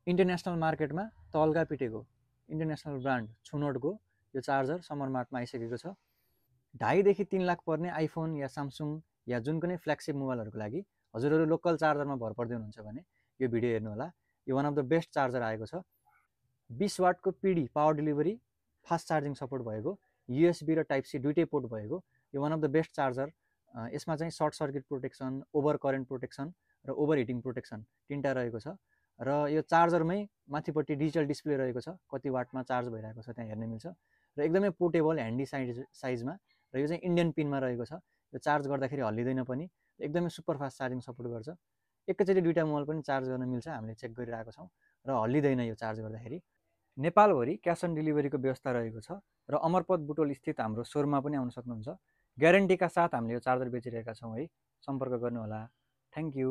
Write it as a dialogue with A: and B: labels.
A: International मार्केटमा तल्गा पिटेको international brand छुनोटको यो charger summer मार्टमा आइसकेको छ। 2.5 देखि 3 लाख पर्ने आइफोन या स्यामसुङ या जुन कुनै फ्ल्यागसिप मोबाइलहरूको लागि हजुरहरू लोकल चार्जरमा भर पर्दै हुनुहुन्छ भने यो भिडियो हेर्नु होला। यो one of the best charger आएको छ। 20 वाटको PD power delivery, fast charging support भएको, युएसबी र टाइप सी दुइटै पोर्ट भएको यो one of the best charger. यसमा चाहिँ short circuit protection, over current protection र ओभर हिटिङ प्रोटेक्सन तिनवटा रहेको छ। र यो चार्जरमै माथिपट्टि डिजिटल डिस्प्ले रहेको छ, कति वाटमा चार्ज भइरहेको छ त्यहाँ हेर्न मिल्छ। र एकदमै पोर्टेबल ह्यान्डी साइजमा, र यो चाहिँ इन्डियन पिनमा रहेको छ। यो चार्ज गर्दाखेरि हल्लिँदैन पनि, एकदमै सुपर फास्ट चार्जिङ सपोर्ट गर्छ। एकैचोटि दुईवटा मोबाइल पनि चार्ज गर्न मिल्छ, हामीले चेक गरिरहेको छौँ र हल्लिँदैन यो चार्ज गर्दाखेरि। नेपालभरि क्यास अन डेलिभरीको व्यवस्था रहेको छ र अमरपथ बुटोल स्थित हाम्रो सोरूममा पनि आउन सक्नुहुन्छ। ग्यारेन्टीका साथ हामीले यो चार्जर बेचिरहेका छौँ है, सम्पर्क गर्नुहोला। Thank you.